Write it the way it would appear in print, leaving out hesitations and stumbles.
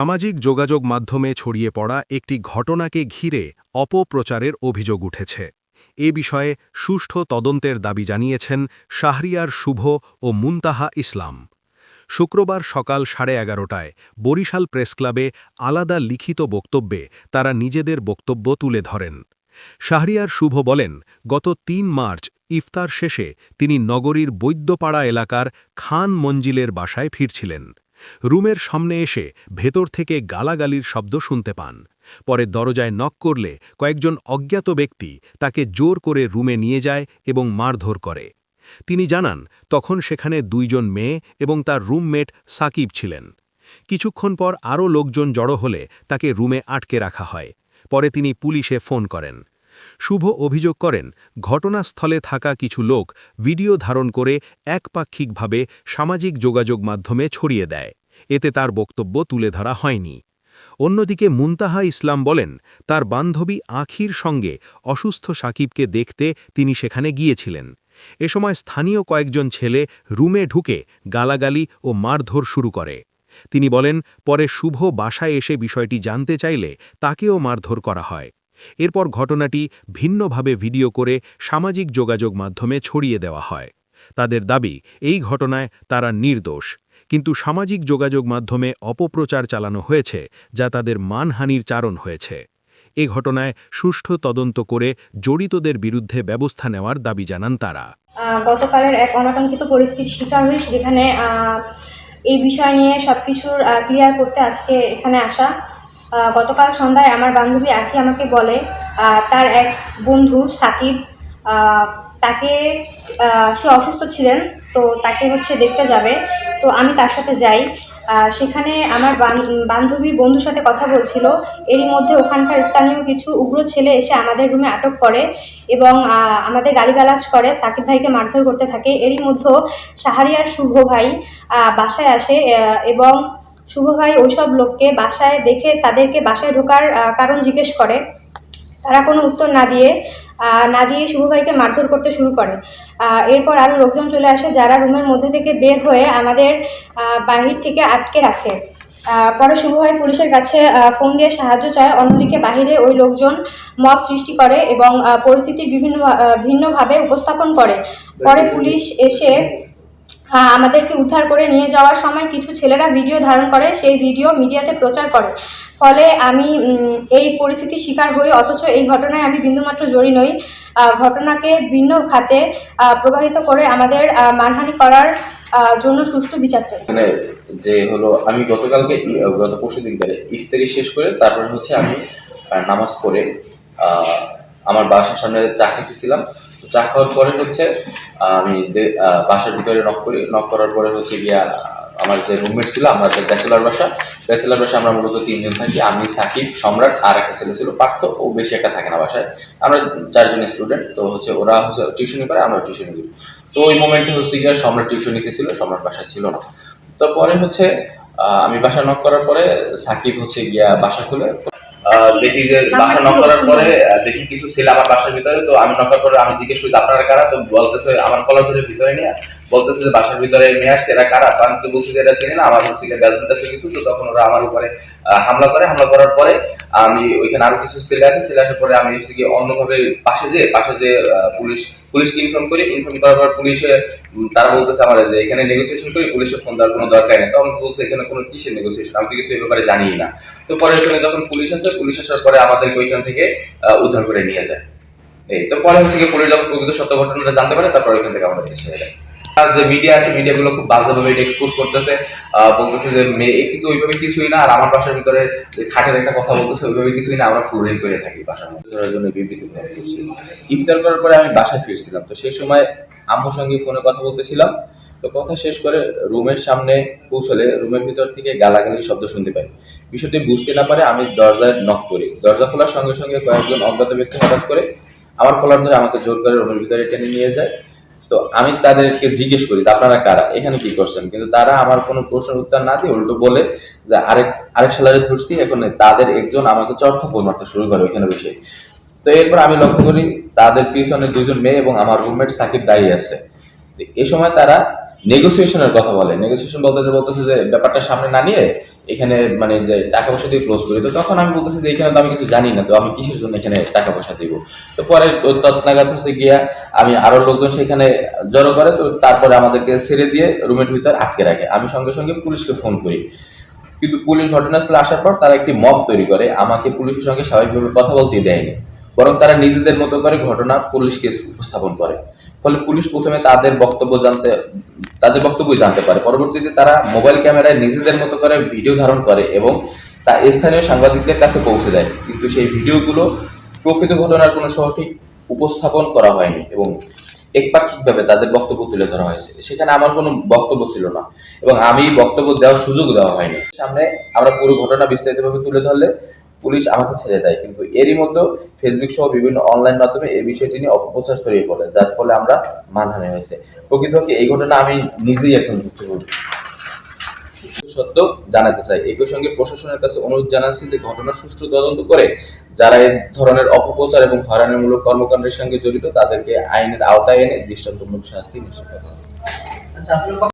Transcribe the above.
সামাজিক যোগাযোগ মাধ্যমে ছড়িয়ে পড়া একটি ঘটনাকে ঘিরে অপপ্রচারের অভিযোগ উঠেছে। এ বিষয়ে সুষ্ঠু তদন্তের দাবি জানিয়েছেন শাহরিয়ার শুভ ও মুনতাহা ইসলাম। শুক্রবার সকাল 11:30টায় বরিশাল প্রেসক্লাবে আলাদা লিখিত বক্তব্যে তারা নিজেদের বক্তব্য তুলে ধরেন। শাহরিয়ার শুভ বলেন, গত ৩ মার্চ ইফতার শেষে তিনি নগরীর বৈদ্যপাড়া এলাকার খান মঞ্জিলের বাসায় ফিরছিলেন। রুমের সামনে এসে ভেতর থেকে গালাগালির শব্দ শুনতে পান। পরে দরজায় নক করলে কয়েকজন অজ্ঞাত ব্যক্তি তাকে জোর করে রুমে নিয়ে যায় এবং মারধর করে। তিনি জানান, তখন সেখানে 2 জন মেয়ে এবং তার রুমমেট সাকিব ছিলেন। কিছুক্ষণ পর আরও লোকজন জড়ো হলে তাকে রুমে আটকে রাখা হয়। পরে তিনি পুলিশে ফোন করেন। শুভ অভিযোগ করেন, ঘটনাস্থলে থাকা কিছু লোক ভিডিও ধারণ করে একপাক্ষিকভাবে সামাজিক যোগাযোগ মাধ্যমে ছড়িয়ে দেয়। এতে তার বক্তব্য তুলে ধরা হয়নি। অন্যদিকে মুনতাহা ইসলাম বলেন, তার বান্ধবী আখির সঙ্গে অসুস্থ সাকিবকে দেখতে তিনি সেখানে গিয়েছিলেন। এ সময় স্থানীয় কয়েকজন ছেলে রুমে ঢুকে গালাগালি ও মারধর শুরু করে। তিনি বলেন, পরে শুভ বাসায় এসে বিষয়টি জানতে চাইলে তাকেও মারধর করা হয়। এরপর ঘটনাটি ভিন্নভাবে ভিডিও করে সামাজিক যোগাযোগ মাধ্যমে ছড়িয়ে দেওয়া হয়। তাদের দাবি, এই ঘটনায় তারা নির্দোষ, কিন্তু সামাজিক যোগাযোগ মাধ্যমে অপপ্রচার চালানো হয়েছে, যা তাদের মানহানির কারণ হয়েছে। এ ঘটনায় সুষ্ঠু তদন্ত করে জড়িতদের বিরুদ্ধে ব্যবস্থা নেওয়ার দাবি জানান তারা। গতকালের এক অনাকাঙ্ক্ষিত পরিস্থিতির শিকার হই, যেখানে এই বিষয় নিয়ে সবকিছুর ক্লিয়ার করতে আজকে এখানে আসা। গতকাল সন্ধ্যায় আমার বান্ধবী আখি আমাকে বলে তার এক বন্ধু সাকিব তাকে সে অসুস্থ ছিলেন, তো তাকে দেখতে যাবে। তো আমি তার সাথে যাই। সেখানে আমার বান্ধবী বন্ধুর সাথে কথা বলছিল। এরই মধ্যে ওখানকার স্থানীয় কিছু উগ্র ছেলে এসে আমাদের রুমে আটক করে এবং আমাদের গালিগালাজ করে, সাকিব ভাইকে মারধর করতে থাকে। এরই মধ্যে শাহরিয়ার শুভ ভাই বাসায় আসে এবং শুভ ভাই ওইসব লোককে বাসায় দেখে তাদেরকে বাসায় ঢোকার কারণ জিজ্ঞেস করে। তারা কোনো উত্তর না দিয়ে শুভ ভাইকে মারধর করতে শুরু করে। এরপর আরও লোকজন চলে আসে, যারা রুমের মধ্যে থেকে বের হয়ে আমাদের বাহির থেকে আটকে রাখে। পরে শুভ ভাই পুলিশের কাছে ফোন দিয়ে সাহায্য চায়। অন্যদিকে বাহিরে ওই লোকজন মব সৃষ্টি করে এবং পরিস্থিতি ভিন্নভাবে উপস্থাপন করে। পরে পুলিশ এসে আমাদেরকে উদ্ধার করে নিয়ে যাওয়ার সময় কিছু ছেলেরা ভিডিও ধারণ করে, সেই ভিডিও মিডিয়াতে প্রচার করে। ফলে আমি এই পরিস্থিতির শিকার হই, অথচ এই ঘটনায় আমি বিন্দুমাত্র জড়িত নই। ঘটনাকে ভিন্ন খাতে প্রবাহিত করে আমাদের মানহানি করার জন্য সুষ্ঠু বিচার চাই। যে হলো, আমি গত পরশু দিন ইফতারি শেষ করে তারপরে আমি নামাজ পড়ে আমার বাসার সামনে চা খেতেছিলাম। চা খাওয়ার পরে আমি বাসার ভিতরে নক করার পরে গিয়া আমার যে রুমমেট ছিল, আমরা যে ব্যাচেলার বাসা আমরা মূলত 3 জন থাকি। আমি, সাকিব, সম্রাট আর একটা ছেলে ছিল পার্থ, ও বেশি একটা থাকে না বাসায়। আমরা 4 জন স্টুডেন্ট। তো ওরা টিউশনি করে, আমরা টিউশনি করি। তো ওই মোমেন্টে গিয়া সম্রাট টিউশনিতে ছিল, সম্রাট বাসায় ছিল না। তো পরে আমি বাসা নক করার পরে সাকিব গিয়া বাসা খুলে দেখি যে বাসা নক করার পরে দেখি কিছু ছেলে আমার বাসার ভিতরে। তো আমি নক করার পরে আমি জিজ্ঞেস করি আপনারা কারা? তো বলতেছে, আমার কলার ধরে ভিতরে নিয়ে বলতেছে যে বাসার ভিতরে নিয়ে আসছে, এরা কারা? তো আমি তো বলছি যে এটা চিনি না, আমার ব্যাসমেন্ট আছে কিছু। তো তখন ওরা আমার উপরে হামলা করার পরে আমি ওইখানে আরো কিছু ছেলে আসার পরে আমি অন্যভাবে পাশে যে পুলিশকে ইনফর্ম করার পর পুলিশে তারা বলতেছে আমার যে এখানে নেগোসিয়েশন করি, পুলিশে ফোন দেওয়ার কোনো দরকার নেই। তো আমি বলছি এখানে কোনো কিসের নেগোসিয়েশন, আমি তো কিছু এই ব্যাপারে জানিই না। তো পরে যখন পুলিশ আসার পরে আমাদেরকে ওইখান থেকে উদ্ধার করে নিয়ে যায়। এই তো পরে পুলিশ যখন প্রকৃত সত্য ঘটনাটা জানতে পারে, তারপর ওইখান থেকে আমাদেরকে ছেড়ে দেয়। আর যে মিডিয়া আছে, মিডিয়াগুলো খুব বাজেভাবে এটা এক্সপোজ করতেছে, বলতেছে যে মেয়ে কিন্তু ওইভাবে কিছুই না। আর আমার বাসার ভিতরে যে খাটের একটা কথা বলতেছে, ওইভাবে কিছুই না, আমরা ফ্লোরিং করে থাকি বাসার মধ্যে। ধরার জন্য বিবৃতি করছি। ইফতার করার পরে আমি বাসায় ফিরছিলাম। তো সেই সময় আম্মুর সঙ্গে ফোনে কথা বলতেছিলাম। তো কথা শেষ করে রুমের সামনে পৌঁছলে রুমের ভিতর থেকে গালাগালির শব্দ শুনতে পাই। বিষয়টি বুঝতে না পারে আমি দরজায় নক করি। দরজা খোলার সঙ্গে সঙ্গে কয়েকজন অজ্ঞাত ব্যক্তি হঠাৎ করে আমার কলার ধরে আমাকে জোর করে রুমের ভিতরে টেনে নিয়ে যায়। তো আমি তাদেরকে জিজ্ঞেস করি আপনারা কারা, এখানে কি করছেন? কিন্তু তারা আমার কোনো প্রশ্নের উত্তর না দিয়ে উল্টো বলে যে আরেক সালারে ধরছি। এখন তাদের একজন আমাকে চড়-থাপ্পড় মারতে শুরু করে ওইখানে বসে। তো এরপর আমি লক্ষ্য করি তাদের পিছনে 2 জন মেয়ে এবং আমার রুমমেট সাকিব দাঁড়িয়ে আছে। এ সময় তারা নেগোসিয়েশনের কথা বলে। নেগোসিয়েশন বলতেছে যে ব্যাপারটা সামনে না নিয়ে এখানে মানে যে টাকা পয়সা দিয়ে ক্লোজ করি। তো তখন আমি বলতেছি যে এখানে তো আমি কিছু জানি না, তো আমি কিসের জন্য এখানে টাকা পয়সা দিব। তো পরে তৎনাঘাত হচ্ছে গিয়া আমি আরো লোকজন সেখানে জড়ো করে, তো তারপরে আমাদেরকে ছেড়ে দিয়ে রুমের ভিতর আটকে রাখে। আমি সঙ্গে সঙ্গে পুলিশকে ফোন করি, কিন্তু পুলিশ ঘটনাস্থলে আসার পর তারা একটি মব তৈরি করে, আমাকে পুলিশের সঙ্গে স্বাভাবিকভাবে কথা বলতে দেয়নি, বরং তারা নিজেদের মতো করে ঘটনা পুলিশকে উপস্থাপন করে। ফলে পুলিশ প্রথমে তাদের বক্তব্য জানতে পারে। পরবর্তীতে তারা মোবাইল ক্যামেরায় নিজেদের মতো করে ভিডিও ধারণ করে এবং তা স্থানীয় সাংবাদিকদের কাছে পৌঁছে দেয়, কিন্তু সেই ভিডিওগুলো প্রকৃত ঘটনার কোনো সঠিক উপস্থাপন করা হয়নি এবং একপাক্ষিকভাবে তাদের বক্তব্য তুলে ধরা হয়েছে। সেখানে আমার কোনো বক্তব্য ছিল না এবং আমি বক্তব্য দেওয়ার সুযোগ দেওয়া হয়নি। সামনে আমরা পুরো ঘটনা বিস্তারিতভাবে তুলে ধরলে পুলিশ আমাকে ছেড়ে দেয়, কিন্তু এরই মধ্যে ফেসবুক সহ বিভিন্ন অনলাইন মাধ্যমে এই বিষয়টি নিয়ে অপপ্রচার ছড়িয়ে পড়ে, যার ফলে আমরা মানহানি হয়েছে। প্রকৃতপক্ষে এই ঘটনা আমি নিজেই এখন ভুক্তভোগী। সত্য জানাতে চাই, একই সঙ্গে প্রশাসনের কাছে অনুরোধ জানাচ্ছি যে ঘটনার সুষ্ঠু তদন্ত করে যারা এই ধরনের অপপ্রচার এবং হয়রানিমূলক কর্মকাণ্ডের সঙ্গে জড়িত তাদেরকে আইনের আওতায় এনে দৃষ্টান্তমূলক শাস্তি নিশ্চিত করা।